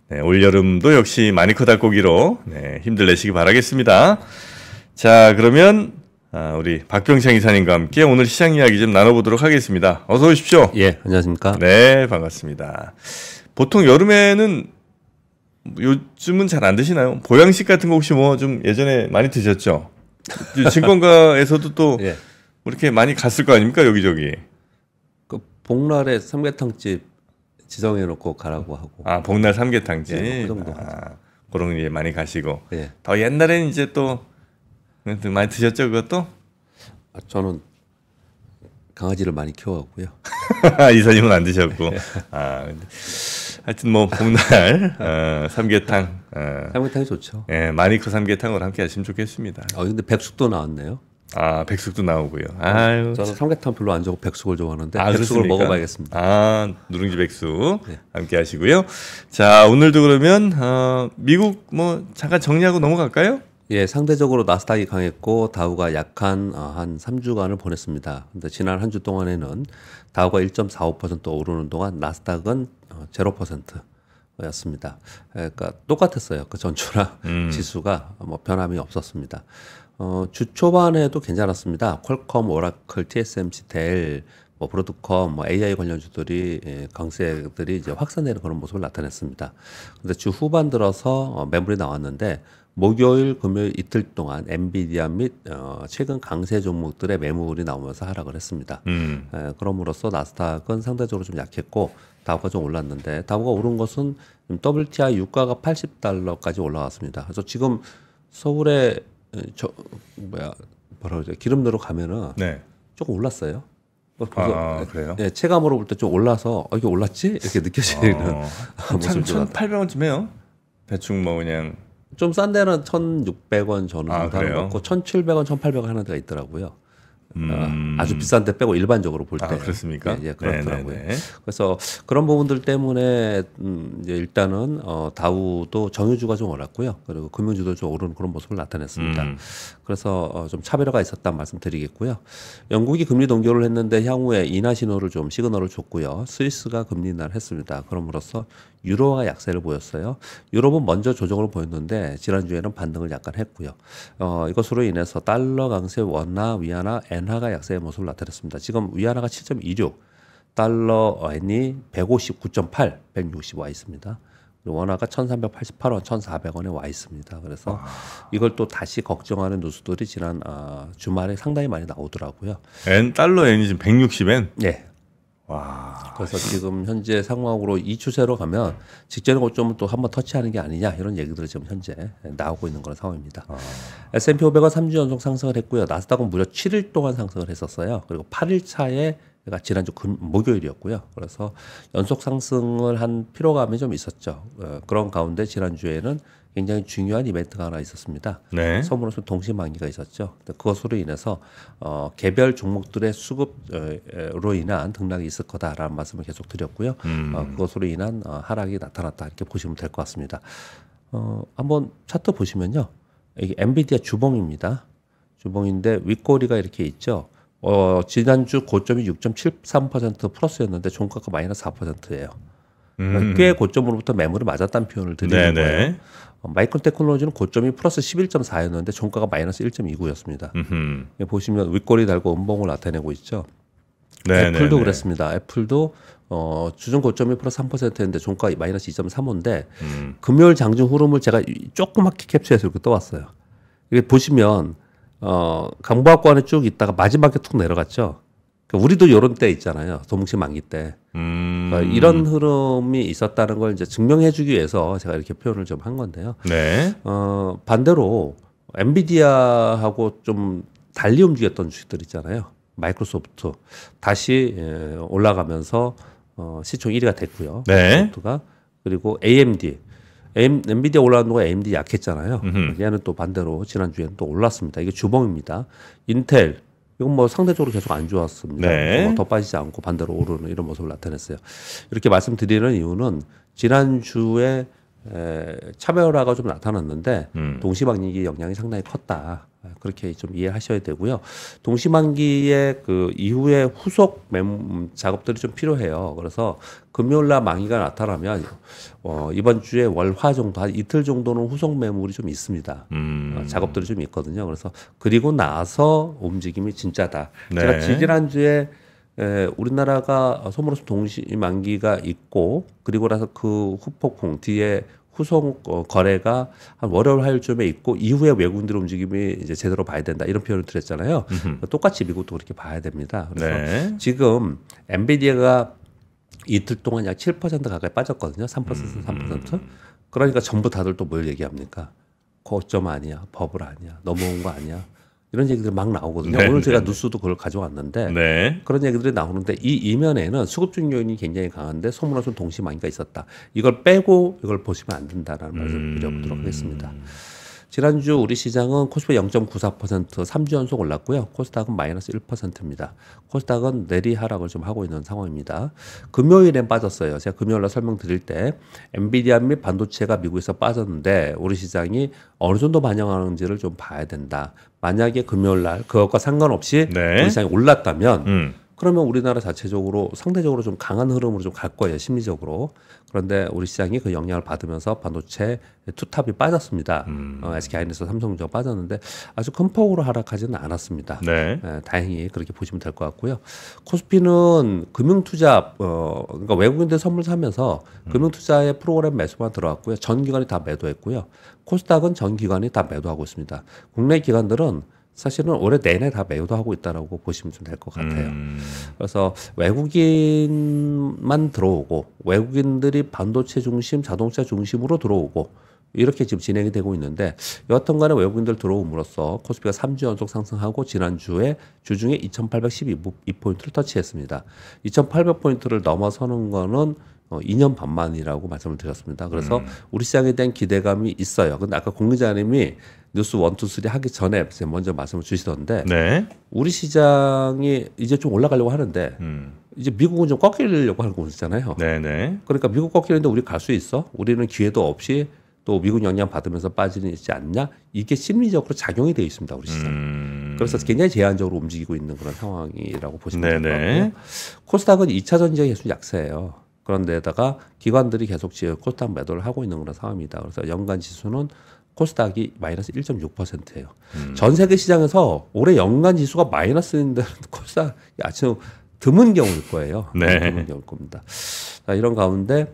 네, 올여름도 역시 마니커 닭고기로 네, 힘들 내시기 바라겠습니다. 자, 그러면 우리 박병창 이사님과 함께 오늘 시장 이야기 좀 나눠보도록 하겠습니다. 어서 오십시오. 예, 안녕하십니까? 네, 반갑습니다. 보통 여름에는 요즘은 잘 안 드시나요? 보양식 같은 거 혹시 뭐 좀 예전에 많이 드셨죠? 증권가에서도 또 예. 이렇게 많이 갔을 거 아닙니까 여기저기. 그 복날에 삼계탕집 지정해놓고 가라고 하고. 아, 복날 삼계탕집. 예, 그 정도. 그런 게 많이 가시고. 예. 더 옛날에는 이제 또 많이 드셨죠 그것도? 저는 강아지를 많이 키워갖고요. 이사님은 안 드셨고. 근데 하여튼 뭐 복날 삼계탕. 삼계탕이 좋죠. 예, 마니커 삼계탕으로 함께 하시면 좋겠습니다. 근데 백숙도 나왔네요. 백숙도 나오고요. 아유. 저는 삼계탕 별로 안 좋아하고 백숙을 좋아하는데 백숙을 그렇습니까? 먹어봐야겠습니다. 누룽지 백숙 네. 함께 하시고요. 자, 오늘도 그러면 미국 뭐 잠깐 정리하고 넘어갈까요? 예, 상대적으로 나스닥이 강했고 다우가 약한 한 3주간을 보냈습니다. 근데 지난 한 주 동안에는 다우가 1.45% 오르는 동안 나스닥은 0%였습니다. 그러니까 똑같았어요. 그 전주랑 지수가 뭐 변함이 없었습니다. 주 초반에도 괜찮았습니다. 퀄컴, 오라클, TSMC, 델, 뭐 브로드컴, 뭐 AI 관련주들이 강세들이 이제 확산되는 그런 모습을 나타냈습니다. 근데 주 후반 들어서 매물이 나왔는데 목요일, 금요일 이틀 동안 엔비디아 및 최근 강세 종목들의 매물이 나오면서 하락을 했습니다. 그럼으로써 나스닥은 상대적으로 좀 약했고 다우가 좀 올랐는데 다우가 오른 것은 WTI 유가가 $80까지 올라왔습니다. 그래서 지금 서울에 뭐라고 기름 넣으러 가면은 네. 조금 올랐어요. 그래요? 네, 체감으로 볼 때 좀 올라서 이게 올랐지 이렇게 느껴지는 모습이 1,800원쯤 해요. 대충 뭐 그냥 좀 싼 데는 1,600원 전후 하는 거 그래요? 같고 1,700원, 1,800원 하는 데가 있더라고요. 아주 비싼 데 빼고 일반적으로 볼 때. 그렇습니까? 예, 그렇더라고요. 네네네. 그래서 그런 부분들 때문에 이제 일단은 다우도 정유주가 좀 올랐고요. 그리고 금융주도 좀 오르는 그런 모습을 나타냈습니다. 그래서 좀 차별화가 있었다는 말씀드리겠고요. 영국이 금리 동결을 했는데 향후에 인하 신호를 좀 시그널을 줬고요. 스위스가 금리 인하를 했습니다. 그럼으로써 유로가 약세를 보였어요. 유럽은 먼저 조정을 보였는데 지난주에는 반등을 약간 했고요. 이것으로 인해서 달러 강세, 원화, 위안화, 엔화가 약세의 모습을 나타냈습니다. 지금 위안화가 7.26, 달러 엔이 159.8, 160 와 있습니다. 원화가 1,388원, 1,400원에 와 있습니다. 그래서 이걸 또 다시 걱정하는 뉴스들이 지난 주말에 상당히 많이 나오더라고요. 달러 엔이 지금 160엔? 네. 와. 그래서 지금 현재 상황으로 이 추세로 가면 직전의 고점을 또 한번 터치하는 게 아니냐 이런 얘기들이 지금 현재 나오고 있는 그런 상황입니다. S&P 500은 3주 연속 상승을 했고요. 나스닥은 무려 7일 동안 상승을 했었어요. 그리고 8일 차에 지난주 목요일이었고요. 그래서 연속 상승을 한 피로감이 좀 있었죠. 그런 가운데 지난주에는 굉장히 중요한 이벤트가 하나 있었습니다. 네. 선물로서 동시만기가 있었죠. 그것으로 인해서 개별 종목들의 수급으로 인한 등락이 있을 거다라는 말씀을 계속 드렸고요. 그것으로 인한 하락이 나타났다 이렇게 보시면 될 것 같습니다. 한번 차트 보시면요, 이게 엔비디아 주봉입니다. 주봉인데 윗꼬리가 이렇게 있죠. 지난주 고점이 6.73% 플러스였는데 종가가 마이너스 4%예요. 꽤 고점으로부터 매물이 맞았다는 표현을 드리는 거예요. 마이크론 테크놀로지는 고점이 플러스 11.4였는데 종가가 마이너스 1.29였습니다. 보시면 윗꼬리 달고 음봉을 나타내고 있죠. 애플도 그랬습니다. 애플도 주중 고점이 플러스 3%였는데 종가 마이너스 2.35인데 금요일 장중 흐름을 제가 조그맣게 캡처해서 이렇게 떠왔어요. 이게 보시면 강보학관에 쭉 있다가 마지막에 툭 내려갔죠. 우리도 이런 때 있잖아요. 도뭉치 만기 때. 이런 흐름이 있었다는 걸 이제 증명해주기 위해서 제가 이렇게 표현을 좀 한 건데요. 네. 반대로 엔비디아하고 좀 달리 움직였던 주식들 있잖아요. 마이크로소프트 다시 올라가면서 시총 1위가 됐고요. 네. 소프트가. 그리고 AMD. 엔비디아 올라가는 동안 AMD 약했잖아요. 얘는 또 반대로 지난주에는 또 올랐습니다. 이게 주봉입니다. 인텔. 이건 뭐 상대적으로 계속 안 좋았습니다. 네. 더 빠지지 않고 반대로 오르는 이런 모습을 나타냈어요. 이렇게 말씀드리는 이유는 지난주에 차별화가 좀 나타났는데 동시방익이 영향이 상당히 컸다. 그렇게 좀 이해하셔야 되고요. 동시만기의 그 이후에 후속 작업들이 좀 필요해요. 그래서 금요일날 만기가 나타나면 이번 주에 월화 정도 한 이틀 정도는 후속 매물이 좀 있습니다. 작업들이 좀 있거든요. 그래서 그리고 나서 움직임이 진짜다. 네. 제가 지지난주에 우리나라가 소모로서 동시만기가 있고 그리고 나서 그 후폭풍 뒤에 후속 거래가 한 월요일 화요일쯤에 있고 이후에 외국인들 움직임이 이제 제대로 봐야 된다 이런 표현을 드렸잖아요. 똑같이 미국도 그렇게 봐야 됩니다. 그래서 네. 지금 엔비디아가 이틀 동안 약 7% 가까이 빠졌거든요. 3%, 3%. 그러니까 전부 다들 또 뭘 얘기합니까? 고점 아니야, 버블 아니야, 넘어온 거 아니야. 이런 얘기들이 막 나오거든요. 네, 오늘 제가 네, 뉴스도 그걸 가져왔는데 네. 그런 얘기들이 나오는데 이 이면에는 수급적 요인이 굉장히 강한데 소문없은 동시만기가 있었다. 이걸 빼고 이걸 보시면 안 된다라는 말씀을 드려보도록 하겠습니다. 지난주 우리 시장은 코스피 0.94% 3주 연속 올랐고요. 코스닥은 마이너스 1%입니다. 코스닥은 내리 하락을 좀 하고 있는 상황입니다. 금요일엔 빠졌어요. 제가 금요일날 설명드릴 때 엔비디아 및 반도체가 미국에서 빠졌는데 우리 시장이 어느 정도 반영하는지를 좀 봐야 된다. 만약에 금요일날 그것과 상관없이 네. 우리 시장이 올랐다면 그러면 우리나라 자체적으로 상대적으로 좀 강한 흐름으로 좀 갈 거예요. 심리적으로. 그런데 우리 시장이 그 영향을 받으면서 반도체 투탑이 빠졌습니다. SK하이닉스, 삼성전자 빠졌는데 아주 큰 폭으로 하락하지는 않았습니다. 네. 다행히 그렇게 보시면 될 것 같고요. 코스피는 금융투자 그러니까 외국인들 선물 사면서 금융투자의 프로그램 매수만 들어왔고요. 전 기관이 다 매도했고요. 코스닥은 전 기관이 다 매도하고 있습니다. 국내 기관들은 사실은 올해 내내 다 매도하고 있다라고 보시면 좀 될 것 같아요. 그래서 외국인만 들어오고 외국인들이 반도체 중심, 자동차 중심으로 들어오고 이렇게 지금 진행이 되고 있는데 여하튼 간에 외국인들 들어옴으로써 코스피가 3주 연속 상승하고 지난주에 주중에 2812포인트를 터치했습니다. 2800포인트를 넘어서는 거는 2년 반 만이라고 말씀을 드렸습니다. 그래서 우리 시장에 대한 기대감이 있어요. 근데 아까 공 기자님이 뉴스 1, 2, 3 하기 전에 먼저 말씀을 주시던데 네. 우리 시장이 이제 좀 올라가려고 하는데 이제 미국은 좀 꺾이려고 하는 거 있잖아요. 네네. 그러니까 미국 꺾이는데 우리 갈 수 있어? 우리는 기회도 없이 또 미국 영향 받으면서 빠지지 않냐? 이게 심리적으로 작용이 되어 있습니다. 우리 시장. 그래서 굉장히 제한적으로 움직이고 있는 그런 상황이라고 보시면 될 것 같고요. 코스닥은 2차 전지가 계속 약세예요. 그런데다가 기관들이 계속 지금 코스닥 매도를 하고 있는 그런 상황입니다. 그래서 연간 지수는 코스닥이 마이너스 1.6%예요. 전 세계 시장에서 올해 연간 지수가 마이너스인데 코스닥이 아주 드문 경우일 거예요. 네. 드문 경우일 겁니다. 자, 이런 가운데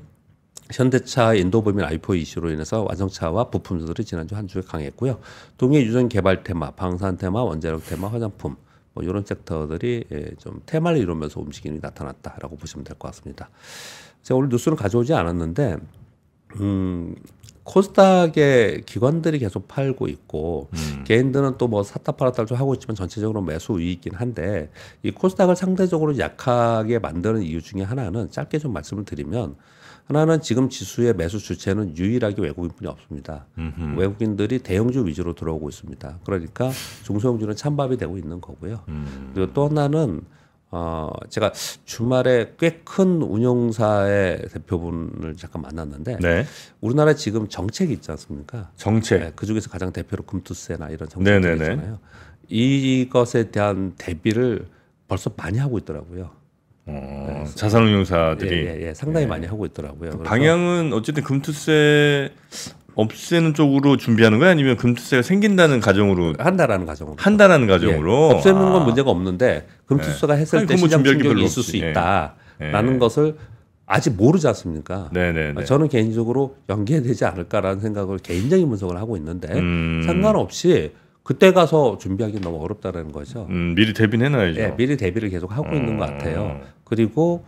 현대차 인도범인 IPO 이슈로 인해서 완성차와 부품들이 지난주 한 주에 강했고요. 동해 유전 개발 테마, 방산 테마, 원자력 테마, 화장품 뭐 이런 섹터들이 좀 테마를 이루면서 움직임이 나타났다라고 보시면 될 것 같습니다. 제가 오늘 뉴스는 가져오지 않았는데 코스닥의 기관들이 계속 팔고 있고 개인들은 또 뭐 샀다 팔았다 좀 하고 있지만 전체적으로 매수 우위이긴 한데 이 코스닥을 상대적으로 약하게 만드는 이유 중에 하나는 짧게 좀 말씀을 드리면 하나는 지금 지수의 매수 주체는 유일하게 외국인뿐이 없습니다. 외국인들이 대형주 위주로 들어오고 있습니다. 그러니까 중소형주는 찬밥이 되고 있는 거고요. 그리고 또 하나는 제가 주말에 꽤 큰 운용사의 대표분을 잠깐 만났는데 네. 우리나라에 지금 정책이 있지 않습니까? 정책. 네, 그중에서 가장 대표로 금투세나 이런 정책들이 네네네. 있잖아요. 이것에 대한 대비를 벌써 많이 하고 있더라고요. 자산운용사들이 상당히 많이 하고 있더라고요. 그래서 방향은 어쨌든 금투세 없애는 쪽으로 준비하는 거야 아니면 금투세가 생긴다는 가정으로 한다라는 가정으로 한다라는 가정으로 없애는 건 문제가 없는데 금투세가 했을 아니, 때 그건 뭐 시장 준비할 게 충격이 별로 있을 없지. 수 있다라는 것을 아직 모르지 않습니까? 네네네. 저는 개인적으로 연계되지 않을까라는 생각을 개인적인 분석을 하고 있는데 상관없이 그때 가서 준비하기 너무 어렵다는 거죠. 미리 대비는 해놔야죠. 네, 미리 대비를 계속 하고 있는 것 같아요. 그리고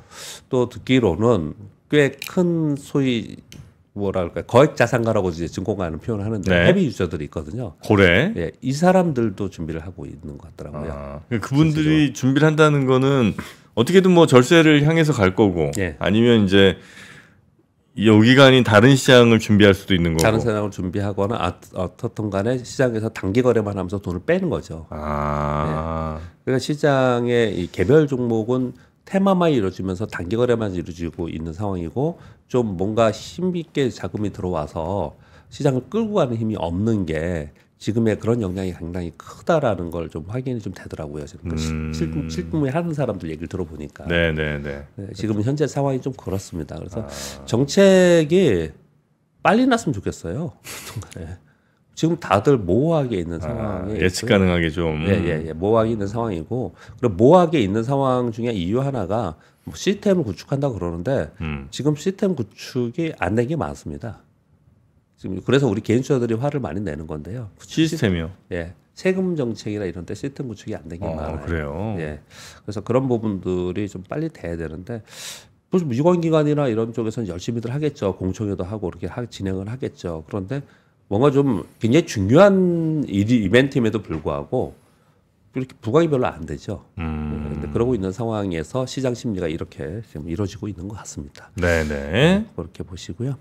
또 듣기로는 꽤 큰 소위 뭐랄까 거액 자산가라고 이제 증권가는 표현을 하는데 네. 헤비 유저들이 있거든요. 고래. 예, 이 사람들도 준비를 하고 있는 것 같더라고요. 그분들이 준비를 한다는 거는 어떻게든 뭐 절세를 향해서 갈 거고 예. 아니면 이제 여기가 아닌 다른 시장을 준비할 수도 있는 거고. 다른 시장을 준비하거나 어떻든 간에 시장에서 단기 거래만 하면서 돈을 빼는 거죠. 그러니까 시장의 이 개별 종목은 테마만 이루어지면서 단기 거래만 이루어지고 있는 상황이고 좀 뭔가 힘있게 자금이 들어와서 시장을 끌고 가는 힘이 없는 게 지금의 그런 영향이 상당히 크다라는 걸 좀 확인이 좀 되더라고요. 지금 실무에 하는 사람들 얘기를 들어보니까. 네네네. 네, 지금 현재 상황이 좀 그렇습니다. 그래서 정책이 빨리 났으면 좋겠어요. 네. 지금 다들 모호하게 있는 상황에 예측 있고요. 가능하게 좀. 모호하게 있는 상황이고, 그리고 모호하게 있는 상황 중에 이유 하나가 뭐 시스템을 구축한다 그러는데 지금 시스템 구축이 안 된 게 많습니다. 지금 그래서 우리 개인 투자들이 화를 많이 내는 건데요. 시스템이요. 예, 세금 정책이나 이런 데 시스템 구축이 안 된 게 많아요. 그래요. 예, 그래서 그런 부분들이 좀 빨리 돼야 되는데. 무슨 유관기관이나 이런 쪽에서는 열심히들 하겠죠. 공청회도 하고 이렇게 진행을 하겠죠. 그런데 뭔가 좀 굉장히 중요한 이벤트임에도 불구하고 이렇게 부각이 별로 안 되죠. 그런데 그러고 있는 상황에서 시장 심리가 이렇게 지금 이루어지고 있는 것 같습니다. 네네. 그렇게 보시고요.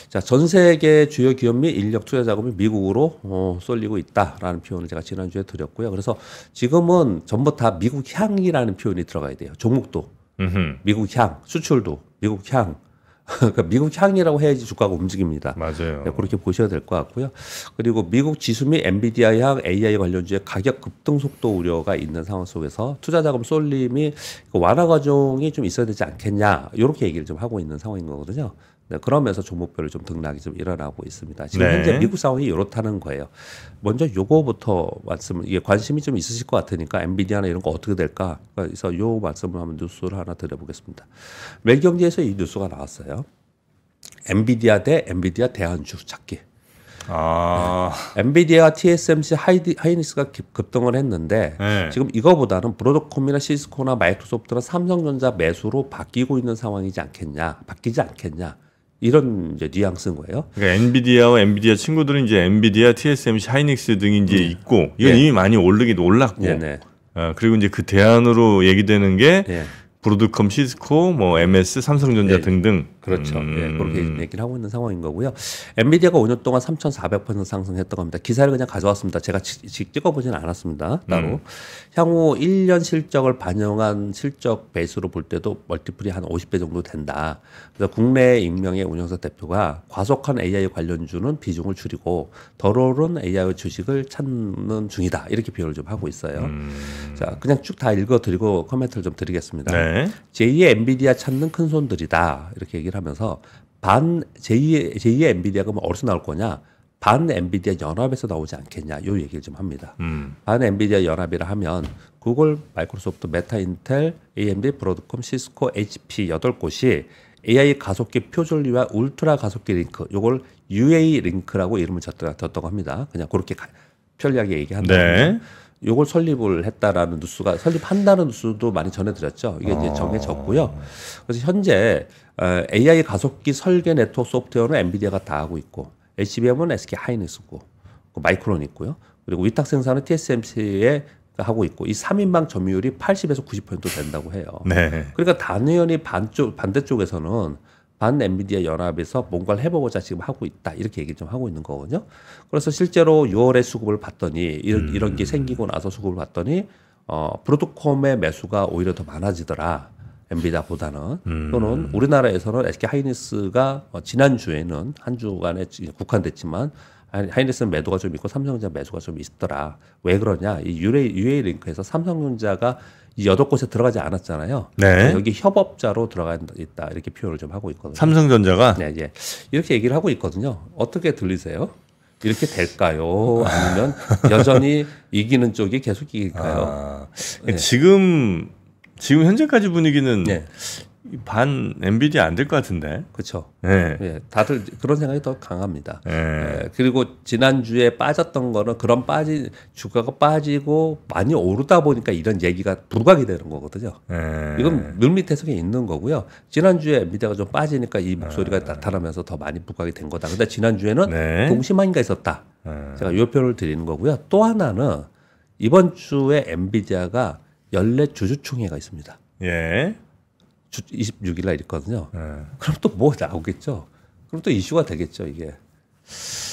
자, 전 세계 주요 기업 및 인력 투자 자금이 미국으로 쏠리고 있다라는 표현을 제가 지난주에 드렸고요. 그래서 지금은 전부 다 미국 향이라는 표현이 들어가야 돼요. 종목도. 미국 향, 수출도 미국 향. 그러니까 미국 향이라고 해야지 주가가 움직입니다. 맞아요. 네, 그렇게 보셔야 될 것 같고요. 그리고 미국 지수 및 엔비디아 향 AI 관련주의 가격 급등 속도 우려가 있는 상황 속에서 투자 자금 쏠림이 완화 과정이 좀 있어야 되지 않겠냐 이렇게 얘기를 좀 하고 있는 상황인 거거든요. 네, 그러면서 종목별로 좀 등락이 좀 일어나고 있습니다. 지금 현재 미국 상황이 이렇다는 거예요. 먼저 요거부터 이게 관심이 좀 있으실 것 같으니까 엔비디아나 이런 거 어떻게 될까? 그래서 요 말씀을 한번 뉴스를 하나 드려보겠습니다. 매일경제에서 이 뉴스가 나왔어요. 엔비디아 대 엔비디아 대안주 찾기. 엔비디아와 TSMC 하이닉스가 급등을 했는데 지금 이거보다는 브로드콤이나 시스코나 마이크로소프트나 삼성전자 매수로 바뀌고 있는 상황이지 않겠냐, 바뀌지 않겠냐. 이런 이제 뉘앙스인 거예요. 그러니까 엔비디아와 엔비디아 친구들은 이제 엔비디아, TSMC, 하이닉스 등이 이제 있고 이건 이미 많이 오르기도 올랐고. 그리고 이제 그 대안으로 얘기되는 게 브로드컴, 시스코, 뭐 MS, 삼성전자 등등. 그렇죠. 그렇게 얘기를 하고 있는 상황인 거고요. 엔비디아가 5년 동안 3,400% 상승했다고 합니다. 기사를 그냥 가져왔습니다. 제가 찍어보지는 않았습니다. 따로. 향후 1년 실적을 반영한 실적 베이스로 볼 때도 멀티플이 한 50배 정도 된다. 그래서 국내 익명의 운영사 대표가 과속한 AI 관련주는 비중을 줄이고 덜 오른 AI 주식을 찾는 중이다. 이렇게 표현을 좀 하고 있어요. 자, 그냥 쭉 다 읽어드리고 코멘트를 좀 드리겠습니다. 제2의 엔비디아 찾는 큰 손들이다. 이렇게 얘기를 하면서 제2의 엔비디아가 뭐 어디서 나올 거냐? 반 엔비디아 연합에서 나오지 않겠냐? 요 얘기를 좀 합니다. 반 엔비디아 연합이라 하면 구글, 마이크로소프트, 메타, 인텔, AMD, 브로드콤, 시스코, HP 8곳이 AI 가속기 표준리와 울트라 가속기 링크, 요걸 UA 링크라고 이름을 졌다고 합니다. 그냥 그렇게 편리하게 얘기한다면 요걸 설립을 했다라는 뉴스가 설립한다는 뉴스도 많이 전해드렸죠. 이게 이제 정해졌고요. 그래서 현재 AI 가속기 설계 네트워크 소프트웨어는 엔비디아가 다 하고 있고 HBM은 SK 하이닉스고 마이크론 있고요. 그리고 위탁 생산은 TSMC에 하고 있고 이 3인방 점유율이 80에서 90% 된다고 해요. 그러니까 당연히 반대쪽에서는 반 엔비디아 연합에서 뭔가를 해보고자 지금 하고 있다 이렇게 얘기를 좀 하고 있는 거거든요. 그래서 실제로 6월에 수급을 봤더니 이런 게 생기고 나서 수급을 봤더니 브로드콤의 매수가 오히려 더 많아지더라. 엔비디아보다는 또는 우리나라에서는 SK 하이닉스가 지난주에는 한 주간에 국한됐지만 하이닉스는 매도가 좀 있고 삼성전자 매수가 좀 있더라. 왜 그러냐? 이 UA 링크에서 삼성전자가 이 8곳에 들어가지 않았잖아요. 여기 협업자로 들어가 있다 이렇게 표현을 좀 하고 있거든요. 삼성전자가 이렇게 얘기를 하고 있거든요. 어떻게 들리세요? 이렇게 될까요? 아니면 여전히 이기는 쪽이 계속 이길까요? 지금 현재까지 분위기는 반 엔비디아 안 될 것 같은데. 그렇죠. 다들 그런 생각이 더 강합니다. 그리고 지난주에 빠졌던 거는 주가가 빠지고 많이 오르다 보니까 이런 얘기가 부각이 되는 거거든요. 이건 물밑에서 있는 거고요. 지난주에 엔비디아가 좀 빠지니까 이 목소리가 나타나면서 더 많이 부각이 된 거다. 근데 지난주에는 동심한가 있었다. 제가 이 표현을 드리는 거고요. 또 하나는 이번 주에 엔비디아가 연례 주주총회가 있습니다. 26일 날 있거든요. 그럼 또 뭐 나오겠죠? 그럼 또 이슈가 되겠죠, 이게.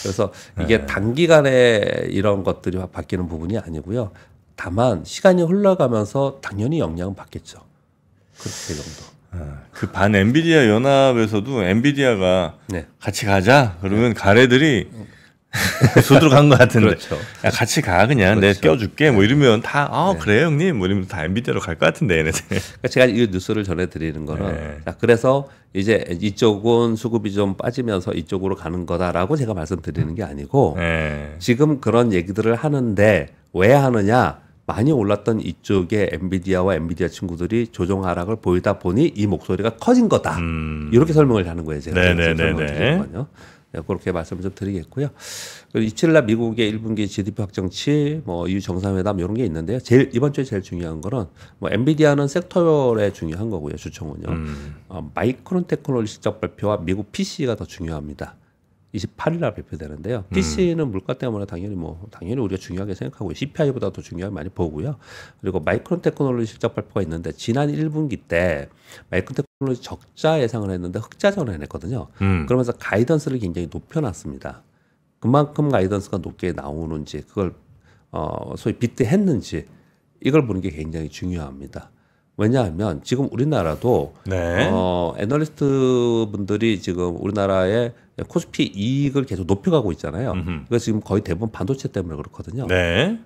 그래서 이게 단기간에 이런 것들이 바뀌는 부분이 아니고요. 다만 시간이 흘러가면서 당연히 영향은 받겠죠. 그렇게 정도. 그 반 엔비디아 연합에서도 엔비디아가 같이 가자 그러면 가래들이 수두로 간 것 같은데. 그렇죠. 야, 같이 가 그냥 그렇죠. 내가 껴줄게. 뭐 이러면 다 그래요 형님. 뭐 이러면 다 엔비디아로 갈 것 같은데 얘네들. 그러니까 제가 이 뉴스를 전해드리는 거는 자, 그래서 이제 이쪽은 수급이 좀 빠지면서 이쪽으로 가는 거다라고 제가 말씀드리는 게 아니고 지금 그런 얘기들을 하는데 왜 하느냐? 많이 올랐던 이쪽에 엔비디아와 엔비디아 친구들이 조정 하락을 보이다 보니 이 목소리가 커진 거다. 이렇게 설명을 하는 거예요. 제가 설명을 드리는 건요. 네, 그렇게 말씀을 좀 드리겠고요. 27일 미국의 1분기 GDP 확정치, 뭐 EU 정상회담 이런 게 있는데요. 이번 주에 제일 중요한 거는 뭐 엔비디아는 섹터에 중요한 거고요. 주총은요. 마이크론 테크놀로지 실적 발표와 미국 PC가 더 중요합니다. 28일 날 발표되는데요. PC는 물가 때문에 당연히 우리가 중요하게 생각하고요. CPI보다 더 중요하게 많이 보고요. 그리고 마이크론 테크놀로지 실적 발표가 있는데 지난 1분기 때 마이크론 테크놀로지 적자 예상을 했는데 흑자 전환했거든요. 그러면서 가이던스를 굉장히 높여놨습니다. 그만큼 가이던스가 높게 나오는지 그걸 소위 비트했는지 이걸 보는 게 굉장히 중요합니다. 왜냐하면 지금 우리나라도 애널리스트 분들이 지금 우리나라의 코스피 이익을 계속 높여가고 있잖아요. 그래서 지금 거의 대부분 반도체 때문에 그렇거든요.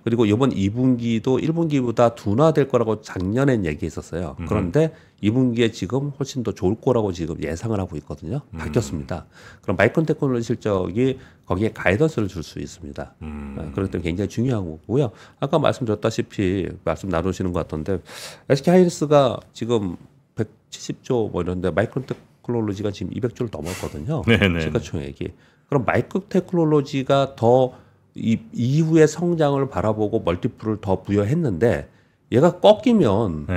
그리고 이번 2분기도 1분기보다 둔화될 거라고 작년엔 얘기했었어요. 그런데 2분기에 지금 훨씬 더 좋을 거라고 지금 예상을 하고 있거든요. 바뀌었습니다. 그럼 마이크론 테크놀로지 실적이 거기에 가이던스를 줄 수 있습니다. 그렇기 때문에 굉장히 중요한 거고요. 아까 말씀드렸다시피 말씀 나누시는 것 같던데 SK 하이닉스가 지금 170조 뭐 이런데 마이크론 테크놀로지가 지금 200조를 넘었거든요. 시가총액이. 그럼 마이크로 테크놀로지가 더 이후의 성장을 바라보고 멀티플을 더 부여했는데 얘가 꺾이면은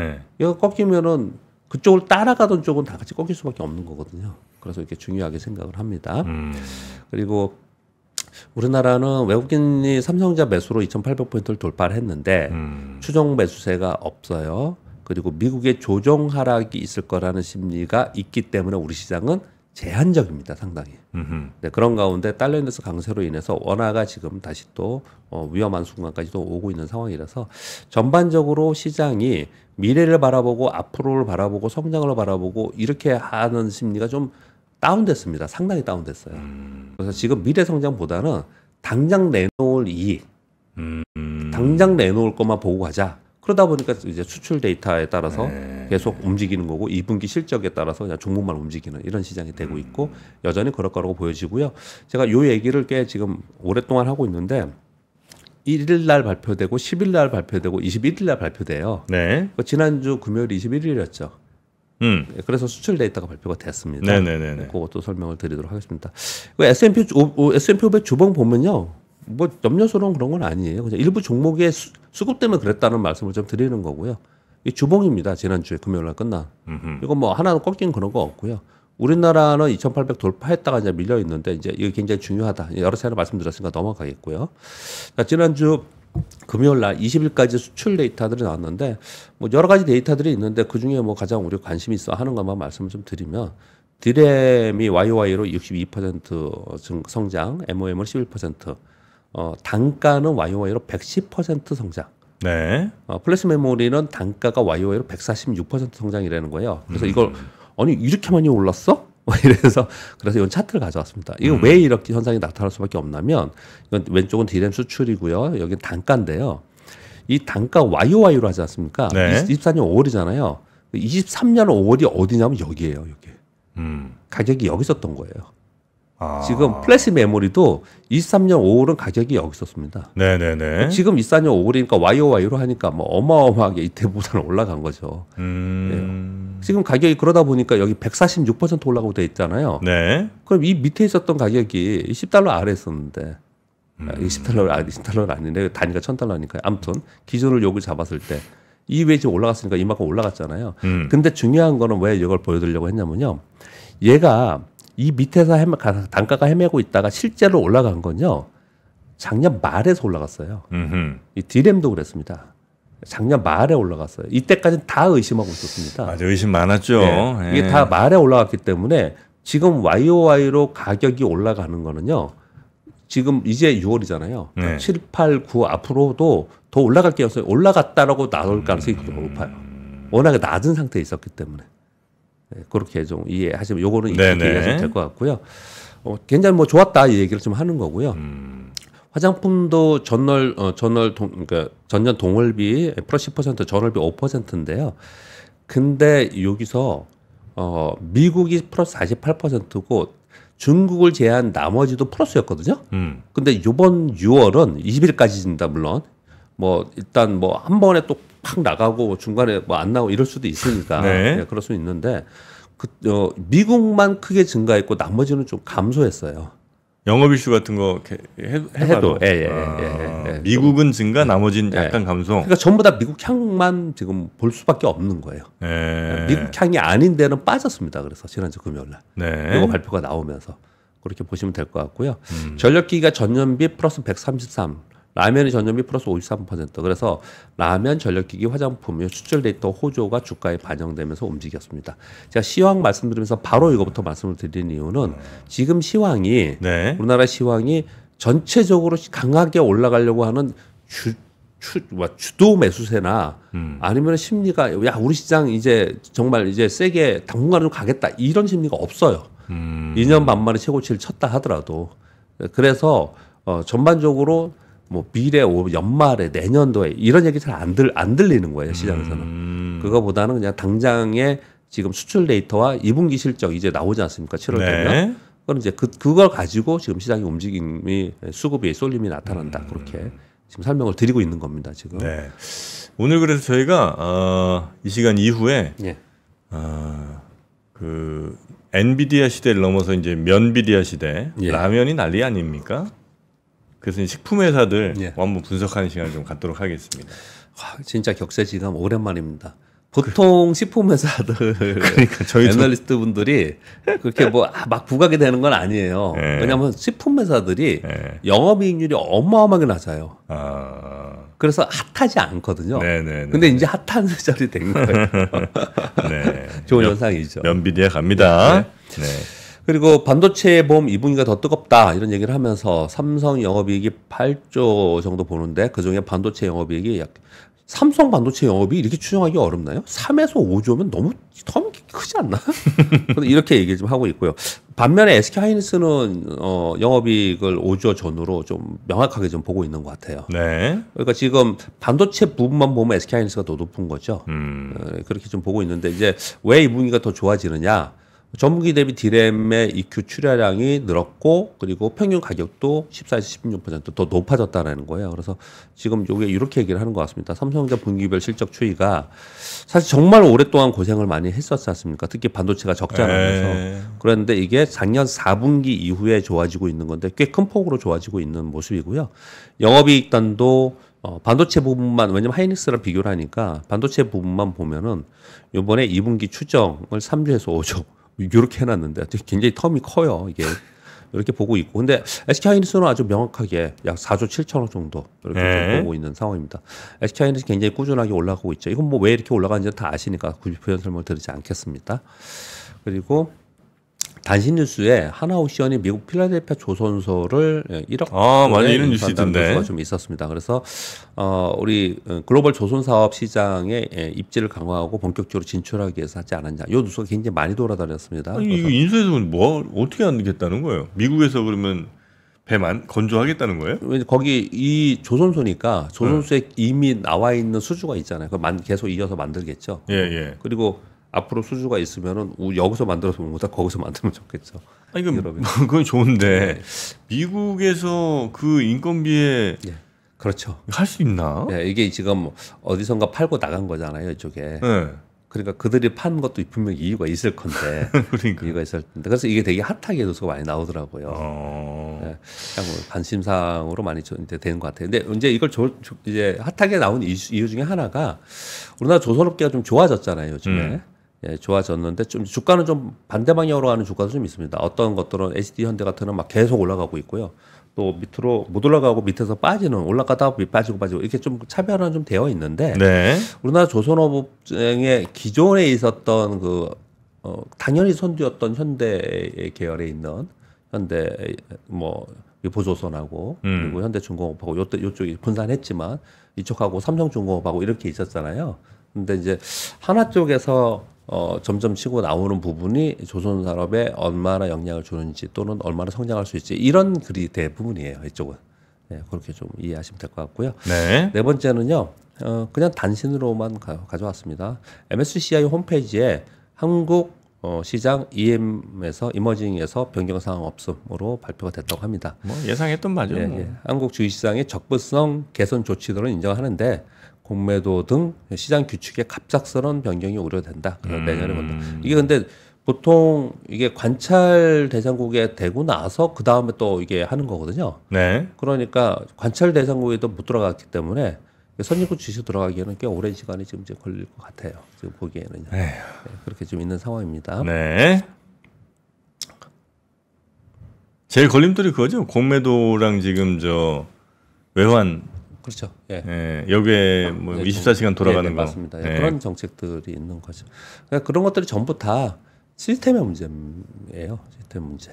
그쪽을 따라가던 쪽은 다 같이 꺾일 수밖에 없는 거거든요. 그래서 이렇게 중요하게 생각을 합니다. 그리고 우리나라는 외국인이 삼성전자 매수로 2,800포인트를 돌파를 했는데 추정 매수세가 없어요. 그리고 미국의 조정 하락이 있을 거라는 심리가 있기 때문에 우리 시장은 제한적입니다, 상당히. 네, 그런 가운데 달러 인덱스 강세로 인해서 원화가 지금 다시 또 위험한 순간까지도 오고 있는 상황이라서 전반적으로 시장이 미래를 바라보고 앞으로를 바라보고 성장을 바라보고 이렇게 하는 심리가 좀 다운됐습니다. 상당히 다운됐어요. 그래서 지금 미래 성장보다는 당장 내놓을 이익, 당장 내놓을 것만 보고 가자. 그러다 보니까 이제 수출 데이터에 따라서 계속 움직이는 거고 2분기 실적에 따라서 그냥 종목만 움직이는 이런 시장이 되고 있고 여전히 그럴 거라고 보여지고요. 제가 요 얘기를 꽤 지금 오랫동안 하고 있는데 1일 날 발표되고 10일 날 발표되고 21일 날 발표돼요. 지난주 금요일 21일이었죠. 그래서 수출 데이터가 발표가 됐습니다. 그것도 설명을 드리도록 하겠습니다. S&P 500 주봉 보면요. 뭐 염려스러운 그런 건 아니에요. 그냥 일부 종목의 수급 때문에 그랬다는 말씀을 좀 드리는 거고요. 이 주봉입니다. 지난주에 금요일 날 끝난. 이거 뭐 하나는 꺾인 그런 거 없고요. 우리나라는 2,800 돌파했다가 이제 밀려 있는데 이제 이게 굉장히 중요하다. 여러 차례 말씀드렸으니까 넘어가겠고요. 자, 지난주 금요일 날 20일까지 수출 데이터들이 나왔는데 뭐 여러 가지 데이터들이 있는데 그 중에 뭐 가장 우리가 관심이 있어 하는 것만 말씀을 좀 드리면 디램이 YOY로 62% 성장, MOM은 11%, 단가는 YOY로 110% 성장. 플래시 메모리는 단가가 YOY로 146% 성장이라는 거예요. 그래서 이걸 아니 이렇게 많이 올랐어? 이래서 그래서 이건 차트를 가져왔습니다. 이거 왜 이렇게 현상이 나타날 수밖에 없냐면 이건 왼쪽은 디램 수출이고요. 여기는 단가인데요. 이 단가 YOY로 하지 않습니까? 24년 5월이잖아요. 23년 5월이 어디냐면 여기예요. 여기. 가격이 여기 있었던 거예요. 지금 플래시 메모리도 23년 5월은 가격이 여기 있었습니다. 지금 24년 5월이니까 YOY로 하니까 뭐 어마어마하게 이때보다는 올라간 거죠. 지금 가격이 그러다 보니까 여기 146% 올라가고 돼 있잖아요. 그럼 이 밑에 있었던 가격이 10달러 아래 있었는데 20달러는 아닌데 단위가 1,000달러니까요. 아무튼 기준을 여기 잡았을 때 이 외에 지금 올라갔으니까 이만큼 올라갔잖아요. 근데 중요한 거는 왜 이걸 보여드리려고 했냐면요. 얘가 이 밑에서 단가가 헤매고 있다가 실제로 올라간 건요. 작년 말에서 올라갔어요. 이 디램도 그랬습니다. 작년 말에 올라갔어요. 이때까지는 다 의심하고 있었습니다. 맞아, 의심 많았죠. 이게 다 말에 올라갔기 때문에 지금 YOY로 가격이 올라가는 거는요. 지금 이제 6월이잖아요. 7, 8, 9 앞으로도 더 올라갈 게 없어요. 올라갔다라고 나올 가능성이 높아요. 워낙에 낮은 상태에 있었기 때문에. 그렇게 좀 이해하시면 요거는 이렇게 이해하시면 될 것 같고요. 굉장히 뭐 좋았다 이 얘기를 좀 하는 거고요. 화장품도 그러니까 전년 동월비 플러스 10%, 전월비 5%인데요. 근데 여기서 미국이 플러스 48%고 중국을 제외한 나머지도 플러스였거든요. 근데 이번 6월은 20일까지입니다, 물론. 뭐 일단 뭐 한 번에 또 팍 나가고 중간에 뭐 안 나오고 이럴 수도 있으니까 네. 네, 그럴 수 있는데 미국만 크게 증가했고 나머지는 좀 감소했어요. 영업일수 같은 거 해도 미국은 증가, 나머지는 약간 감소. 그러니까 전부 다 미국 향만 지금 볼 수밖에 없는 거예요. 미국 향이 아닌 데는 빠졌습니다. 그래서 지난주 금요일 날 이거 발표가 나오면서 그렇게 보시면 될 것 같고요. 전력기가 전년비 플러스 133. 라면이 전년비 플러스 53%. 그래서 라면, 전력기기, 화장품, 수출 데이터 호조가 주가에 반영되면서 움직였습니다. 제가 시황 말씀드리면서 바로 이거부터 말씀을 드린 이유는 지금 시황이 우리나라 시황이 전체적으로 강하게 올라가려고 하는 주도 매수세나 아니면 심리가 야 우리 시장 이제 정말 이제 세게 당분간은 가겠다 이런 심리가 없어요. 2년 반 만에 최고치를 쳤다 하더라도 그래서 전반적으로 뭐 미래 연말에 내년도에 이런 얘기 잘 안 들리는 거예요 시장에서는. 그거보다는 그냥 당장의 지금 수출 데이터와 2분기 실적 이제 나오지 않습니까 7월 되면. 그럼 이제 그걸 가지고 지금 시장의 움직임이 수급이 쏠림이 나타난다 그렇게 지금 설명을 드리고 있는 겁니다 지금. 네. 오늘 그래서 저희가 이 시간 이후에 그 엔비디아 시대를 넘어서 이제 면비디아 시대 라면이 난리 아닙니까? 그래서 식품 회사들 한번 분석하는 시간을 좀 갖도록 하겠습니다. 와, 진짜 격세지감 오랜만입니다. 보통 식품 회사들 그러니까 애널리스트 분들이 그렇게 뭐 막 부각이 되는 건 아니에요. 왜냐하면 식품 회사들이 영업이익률이 어마어마하게 낮아요. 그래서 핫하지 않거든요. 근데 이제 핫한 시절이 된 거예요. 좋은 현상이죠. 면비디아 갑니다. 그리고 반도체 보험 2분기가 더 뜨겁다 이런 얘기를 하면서 삼성 영업이익이 8조 정도 보는데 그중에 반도체 영업이익이 삼성 반도체 영업이익 이렇게 추정하기 어렵나요? 3에서 5조면 너무 텀이 크지 않나? 이렇게 얘기를 좀 하고 있고요. 반면에 SK하이닉스는 영업이익을 5조 전후로 좀 명확하게 좀 보고 있는 것 같아요. 그러니까 지금 반도체 부분만 보면 SK하이닉스가 더 높은 거죠. 그렇게 좀 보고 있는데 이제 왜 2분기가 더 좋아지느냐? 전분기 대비 디램의 EQ 출하량이 늘었고 그리고 평균 가격도 14에서 16% 더 높아졌다는 거예요. 그래서 지금 요게 이렇게 얘기를 하는 것 같습니다. 삼성전자 분기별 실적 추이가 사실 정말 오랫동안 고생을 많이 했었지 않습니까? 특히 반도체가 적자나면서 그런데 이게 작년 4분기 이후에 좋아지고 있는 건데 꽤 큰 폭으로 좋아지고 있는 모습이고요. 영업이익단도 반도체 부분만 왜냐면 하이닉스랑 비교를 하니까 반도체 부분만 보면은 이번에 2분기 추정을 3조에서 5조 이렇게 해놨는데 굉장히 텀이 커요 이게 이렇게 보고 있고 근데 SK하이닉스는 아주 명확하게 약 4조 7천억 정도 이렇게 보고 있는 상황입니다. SK하이닉스 굉장히 꾸준하게 올라가고 있죠. 이건 뭐 왜 이렇게 올라가는지 다 아시니까 굳이 부연 설명을 드리지 않겠습니다. 그리고 단신 뉴스에 하나오션이 미국 필라델피아 조선소를 1억 맞아 이런 뉴스 있던데 좀 있었습니다. 그래서 우리 글로벌 조선 사업 시장에 입지를 강화하고 본격적으로 진출하기 위해서 하지 않았냐. 이 뉴스가 굉장히 많이 돌아다녔습니다. 아니, 이거 인수해서 뭐 어떻게 하겠다는 거예요? 미국에서 그러면 배만 건조하겠다는 거예요? 거기 이 조선소니까 조선소에 이미 나와 있는 수주가 있잖아요. 그걸 계속 이어서 만들겠죠. 그리고 앞으로 수주가 있으면은 여기서 만들어서 보는 것보다 거기서 만들면 좋겠죠. 아니 그건 좋은데 미국에서 그 인건비에 그렇죠. 할 수 있나? 이게 지금 어디선가 팔고 나간 거잖아요, 이쪽에. 그러니까 그들이 판 것도 분명히 이유가 있을 건데. 그러니까. 이유가 있을 텐데. 그래서 이게 되게 핫하게 뉴스가 많이 나오더라고요. 그냥 관심사항으로 많이 되는 것 같아요. 근데 이제 이걸 이제 핫하게 나온 이유 중에 하나가 우리나라 조선업계가 좀 좋아졌잖아요, 요즘에. 좋아졌는데 좀 주가는 좀 반대 방향으로 가는 주가도 좀 있습니다. 어떤 것들은 HD 현대 같은 막 계속 올라가고 있고요. 또 밑으로 못 올라가고 밑에서 빠지는 올라가다 빠지고 이렇게 좀 차별화는 좀 되어 있는데 우리나라 조선업의 기존에 있었던 그 당연히 선두였던 현대 계열에 있는 현대 뭐 보조선하고 그리고 현대중공업하고 요쪽이 분산했지만 이쪽하고 삼성중공업하고 이렇게 있었잖아요. 근데 이제 하나 쪽에서 점점 치고 나오는 부분이 조선 산업에 얼마나 영향을 주는지 또는 얼마나 성장할 수 있지 이런 글이 대부분이에요. 이쪽은. 네, 그렇게 좀 이해하시면 될 것 같고요. 네. 네 번째는요. 그냥 단신으로만 가져왔습니다. MSCI 홈페이지에 한국 시장 EM에서 이머징에서 변경 사항 없음으로 발표가 됐다고 합니다. 뭐 예상했던 바죠. 예, 예. 한국 주식시장의 적부성 개선 조치들은 인정하는데 공매도 등 시장 규칙의 갑작스러운 변경이 우려된다. 내년에 본다. 이게 근데 보통 이게 관찰 대상국에 되고 나서 그 다음에 또 이게 하는 거거든요. 네. 그러니까 관찰 대상국에도 못 들어갔기 때문에 선진국 주식 들어가기에는 꽤 오랜 시간이 지금 이제 걸릴 것 같아요. 지금 보기에는요. 네, 그렇게 좀 있는 상황입니다. 네. 제일 걸림돌이 그거죠. 공매도랑 지금 저 외환. 그렇죠. 예. 예, 여기에 뭐 24시간 돌아가는 거. 맞습니다. 예. 그런 정책들이 있는 거죠. 그러니까 그런 것들이 전부 다 시스템의 문제예요. 시스템 문제.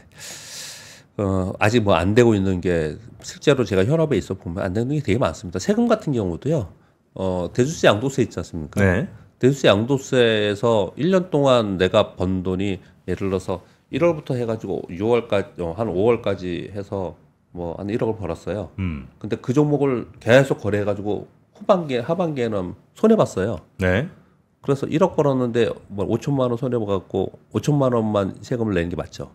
아직 뭐 안 되고 있는 게 실제로 제가 현업에 있어 보면 안 되는 게 되게 많습니다. 세금 같은 경우도요. 대주세 양도세 있지 않습니까? 네. 대주세 양도세에서 1년 동안 내가 번 돈이 예를 들어서 1월부터 해가지고 6월까지 한 5월까지 해서 뭐 한 1억을 벌었어요. 근데 그 종목을 계속 거래해가지고 하반기에는 손해 봤어요. 네. 그래서 1억 벌었는데 뭐 5천만 원 손해 봐갖고 5천만 원만 세금을 내는 게 맞죠.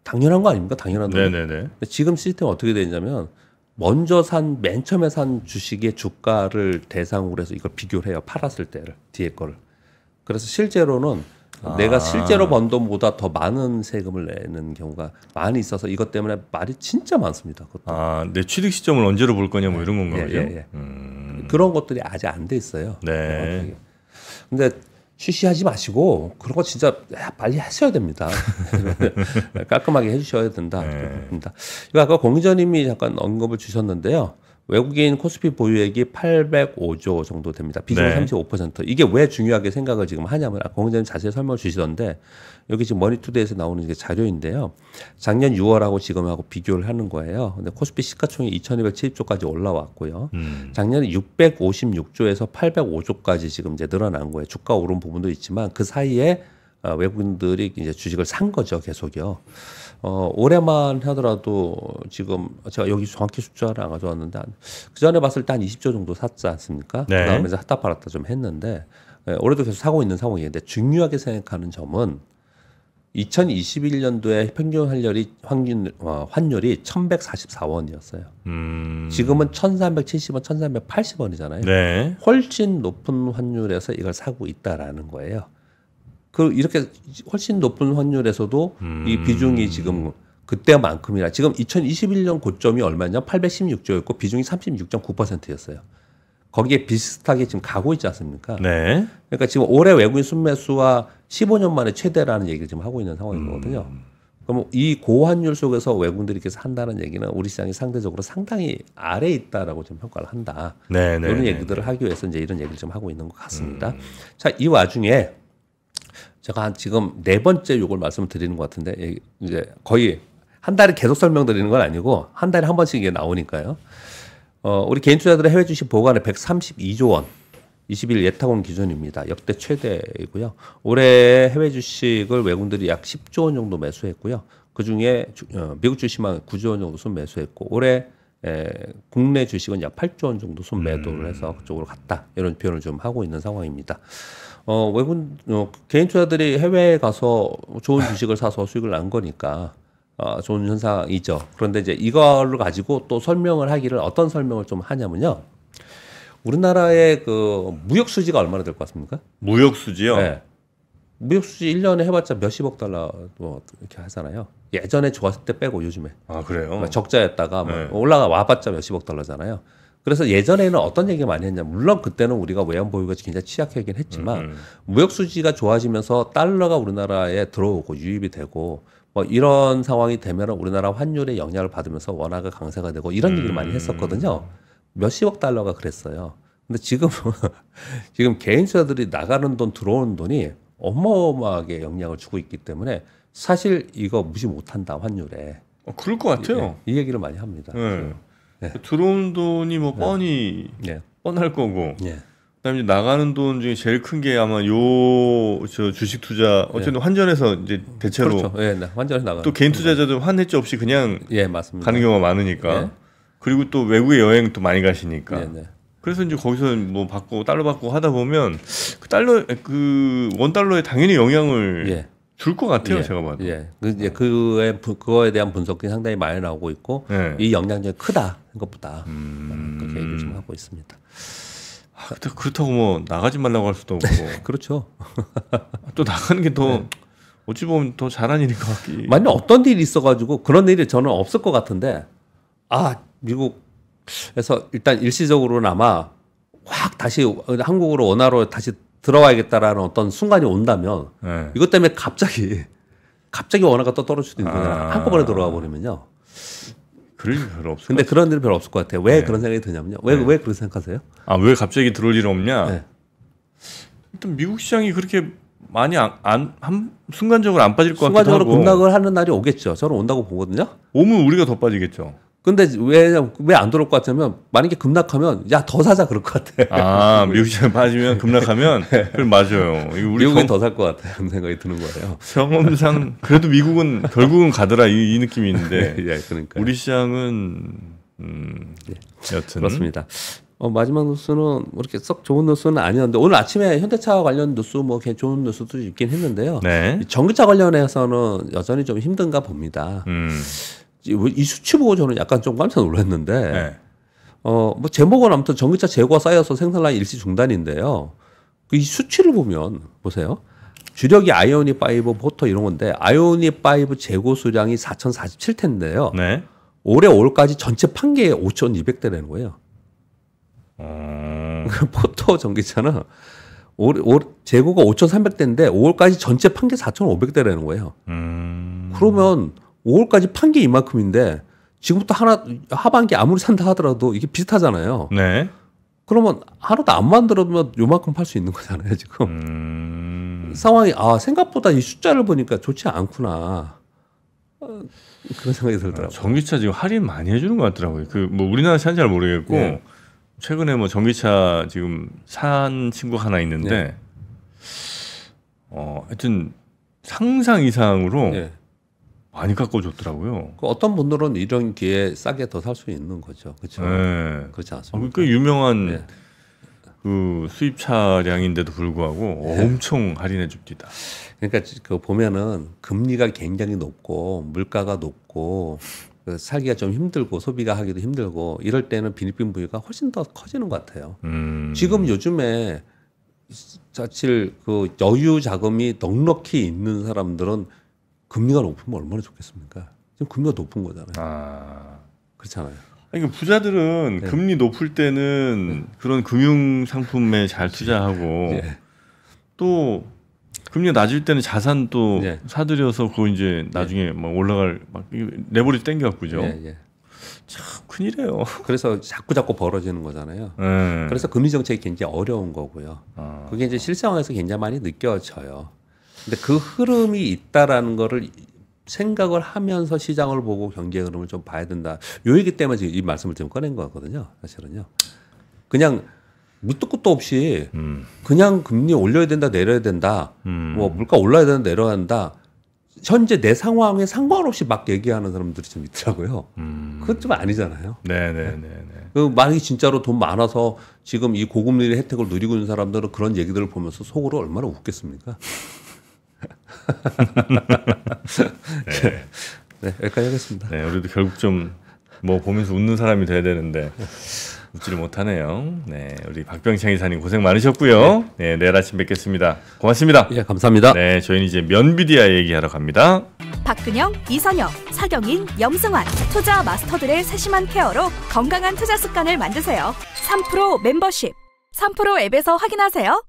당연한 거 아닙니까? 당연한 거. 네네네. 지금 시스템 어떻게 되냐면 먼저 맨 처음에 산 주식의 주가를 대상으로 해서 이걸 비교를 해요. 팔았을 때를 뒤에 거를. 그래서 실제로는 내가 실제로 번 돈보다 더 많은 세금을 내는 경우가 많이 있어서 이것 때문에 말이 진짜 많습니다. 그것도. 내 취득 시점을 언제로 볼 거냐 뭐 이런 건가요? 예. 그런 것들이 아직 안 돼 있어요. 네. 근데 쉬쉬하지 마시고 그런 거 진짜 빨리 하셔야 됩니다. 깔끔하게 해주셔야 된다. 이거 아까 공기자님이 잠깐 언급을 주셨는데요. 외국인 코스피 보유액이 805조 정도 됩니다. 비중이 35%. 이게 왜 중요하게 생각을 지금 하냐면 공기자님 자세히 설명을 주시던데 여기 지금 머니투데이에서 나오는 게 자료인데요. 작년 6월하고 지금하고 비교를 하는 거예요. 근데 코스피 시가총액이 2270조까지 올라왔고요. 작년에 656조에서 805조까지 지금 이제 늘어난 거예요. 주가 오른 부분도 있지만 그 사이에 외국인들이 이제 주식을 산 거죠, 계속요. 올해만 하더라도 지금 제가 여기 정확히 숫자를 안 가져왔는데 그 전에 봤을 때 한 20조 정도 샀지 않습니까? 네. 그다음에 이제 샀다 팔았다 좀 했는데 올해도 계속 사고 있는 상황인데 중요하게 생각하는 점은 2021년도에 평균 환율이 1,144원이었어요. 지금은 1,370원, 1,380원이잖아요. 네. 훨씬 높은 환율에서 이걸 사고 있다라는 거예요. 이렇게 훨씬 높은 환율에서도 이 비중이 지금 그때만큼이라 지금 2021년 고점이 얼마냐? 816조였고 비중이 36.9%였어요. 거기에 비슷하게 지금 가고 있지 않습니까? 네. 그러니까 지금 올해 외국인 순매수와 15년 만에 최대라는 얘기를 지금 하고 있는 상황인 거거든요. 그럼 이 고환율 속에서 외국인들이 이렇게 산다는 얘기는 우리 시장이 상대적으로 상당히 아래에 있다라고 좀 평가를 한다. 네, 이런 얘기들을 하기 위해서 이제 이런 얘기를 좀 하고 있는 것 같습니다. 자, 이 와중에 제가 지금 4번째 요걸 말씀드리는 것 같은데 이제 거의 한 달에 계속 설명드리는 건 아니고 한 달에 한 번씩 이게 나오니까요. 우리 개인 투자들의 해외 주식 보관에 132조 원, 20일 예탁원 기준입니다. 역대 최대이고요. 올해 해외 주식을 외국인들이 약 10조 원 정도 매수했고요. 그 중에 미국 주식만 9조 원 정도 순매수했고 올해 국내 주식은 약 8조 원 정도 순매도를 해서 그쪽으로 갔다. 이런 표현을 좀 하고 있는 상황입니다. 외국인 개인 투자들이 해외에 가서 좋은 주식을 사서 수익을 난 거니까 좋은 현상이죠. 그런데 이제 이거를 가지고 또 설명을 하기를 어떤 설명을 좀 하냐면요. 우리나라의 그 무역 수지가 얼마나 될 것 같습니까? 무역 수지요? 네. 무역 수지 1년에 해봤자 몇십억 달러 뭐 이렇게 하잖아요. 예전에 좋았을 때 빼고 요즘에. 아, 그래요? 적자였다가 올라가 와봤자 몇십억 달러잖아요. 그래서 예전에는 어떤 얘기를 많이 했냐. 물론 그때는 우리가 외환 보유가 굉장히 취약하긴 했지만 무역 수지가 좋아지면서 달러가 우리나라에 들어오고 유입이 되고 뭐 이런 상황이 되면 우리나라 환율의 영향을 받으면서 원화가 강세가 되고 이런 얘기를 많이 했었거든요. 몇십억 달러가 그랬어요. 근데 지금 개인 투자들이 나가는 돈 들어오는 돈이 어마어마하게 영향을 주고 있기 때문에 사실 이거 무시 못한다 환율에. 그럴 것 같아요. 이 얘기를 많이 합니다. 네. 들어오는 돈이 뭐 뻔히 뻔할 거고 그다음에 이제 나가는 돈 중에 제일 큰 게 아마 저 주식 투자 어쨌든 환전해서 이제 대체로 그렇죠. 환전해서 나가. 또 개인 투자자도 환해지 없이 그냥 맞습니다. 가는 경우가 많으니까 그리고 또 외국에 여행 또 많이 가시니까. 네네. 그래서 이제 거기서 뭐 받고 달러 받고 하다 보면 그 달러 그 $1에 당연히 영향을 예. 줄 것 같아요. 예. 제가 봐도. 예. 이제 그거에 대한 분석이 상당히 많이 나오고 있고 예. 이 영향력이 크다 생각보다 그렇게 얘기를 좀 하고 있습니다. 그렇다고 뭐 나가지 말라고 할 수도 없고. 그렇죠. 또 나가는 게 더 어찌 보면 더 잘한 일인 것 같기. 만약 어떤 일이 있어가지고 그런 일이 저는 없을 것 같은데 미국에서 일단 일시적으로나마 확 다시 한국으로 원화로 다시 들어와야겠다라는 어떤 순간이 온다면 네. 이것 때문에 갑자기 원화가 또 떨어질 수도 있는 거잖아요. 한꺼번에 들어와 버리면요. 그럴 일 별로 없을 근데 것 그런 일은 별로 없을 것 같아요. 왜 그런 생각이 드냐면요. 왜 그렇게 생각하세요? 왜 갑자기 들어올 일 없냐? 네. 일단 미국 시장이 그렇게 많이 순간적으로 안 빠질 것 같기도 하고. 순간적으로 급락을 하는 날이 오겠죠. 저는 온다고 보거든요. 오면 우리가 더 빠지겠죠. 근데 왜 안 들어올 것 같냐면 만약에 급락하면 야 더 사자 그럴 것 같아요. 미국 시장 빠지면 급락하면 그럼 맞아요. 미국이 더 살 것 같아요. 그런 생각이 드는 거예요. 경험상 그래도 미국은 결국은 가더라 이 느낌이 있는데 예, 그러니까 우리 시장은 여튼 그렇습니다. 마지막 뉴스는 이렇게 썩 좋은 뉴스는 아니었는데 오늘 아침에 현대차 관련 뉴스 뭐 좋은 뉴스도 있긴 했는데요. 네. 전기차 관련해서는 여전히 좀 힘든가 봅니다. 이 수치 보고 저는 약간 좀 깜짝 놀랐는데, 네. 뭐 제목은 아무튼 전기차 재고가 쌓여서 생산라인 일시 중단인데요. 이 수치를 보면 보세요. 주력이 아이오닉 5, 포터 이런 건데 아이오닉 5 재고 수량이 4,047대인데요. 네. 올해 5월까지 전체 판매에 5,200대라는 거예요. 포터 전기차는 재고가 5,300대인데 5월까지 전체 판매 4,500대라는 거예요. 그러면 5월까지 판 게 이만큼인데 지금부터 하반기 아무리 산다 하더라도 이게 비슷하잖아요. 네. 그러면 하나도 안 만들어도 요만큼 팔 수 있는 거잖아요, 지금. 상황이 생각보다 이 숫자를 보니까 좋지 않구나. 그런 생각이 들더라고요. 전기차 지금 할인 많이 해주는 것 같더라고요. 뭐 우리나라 차는 잘 모르겠고 최근에 뭐 전기차 지금 산 친구가 하나 있는데 하여튼 상상 이상으로 많이 깎아줬더라고요. 어떤 분들은 이런 기회에 싸게 더 살 수 있는 거죠. 그렇죠? 네. 그렇지 않습니까? 꽤 유명한 그 수입 차량인데도 불구하고 엄청 할인해 줍니다. 그러니까 그 보면은 금리가 굉장히 높고 물가가 높고 살기가 좀 힘들고 소비가 하기도 힘들고 이럴 때는 빈익빈 부위가 훨씬 더 커지는 것 같아요. 지금 요즘에 사실 그 여유 자금이 넉넉히 있는 사람들은 금리가 높으면 얼마나 좋겠습니까? 지금 금리가 높은 거잖아요. 그렇잖아요. 그러니까 부자들은 금리 높을 때는 그런 금융 상품에 잘 투자하고 또 금리가 낮을 때는 자산 또 사들여서 그거 이제 나중에 막 올라갈 막 레버리지 땡겨갖고죠. 참 큰일이에요. 그래서 자꾸 벌어지는 거잖아요. 그래서 금리 정책이 굉장히 어려운 거고요. 그게 이제 실생활에서 굉장히 많이 느껴져요. 근데 그 흐름이 있다라는 거를 생각을 하면서 시장을 보고 경제 흐름을 좀 봐야 된다. 요 얘기 때문에 지금 이 말씀을 좀 꺼낸 거거든요. 사실은요. 그냥 밑도 끝도 없이 그냥 금리 올려야 된다, 내려야 된다. 뭐 물가 올라야 된다, 내려야 한다. 현재 내 상황에 상관없이 막 얘기하는 사람들이 좀 있더라고요. 그건 좀 아니잖아요. 만약에 진짜로 돈 많아서 지금 이 고금리 혜택을 누리고 있는 사람들은 그런 얘기들을 보면서 속으로 얼마나 웃겠습니까? 여기까지 하겠습니다. 우리도 결국 좀 뭐 보면서 웃는 사람이 돼야 되는데 웃지를 못하네요. 우리 박병창 이사님 고생 많으셨고요. 내일 아침 뵙겠습니다. 고맙습니다. 감사합니다. 저희는 이제 면비디아 얘기하러 갑니다. 박근영, 이선영, 서경인, 염승환 투자 마스터들의 세심한 케어로 건강한 투자 습관을 만드세요. 3프로 멤버십 3프로 앱에서 확인하세요.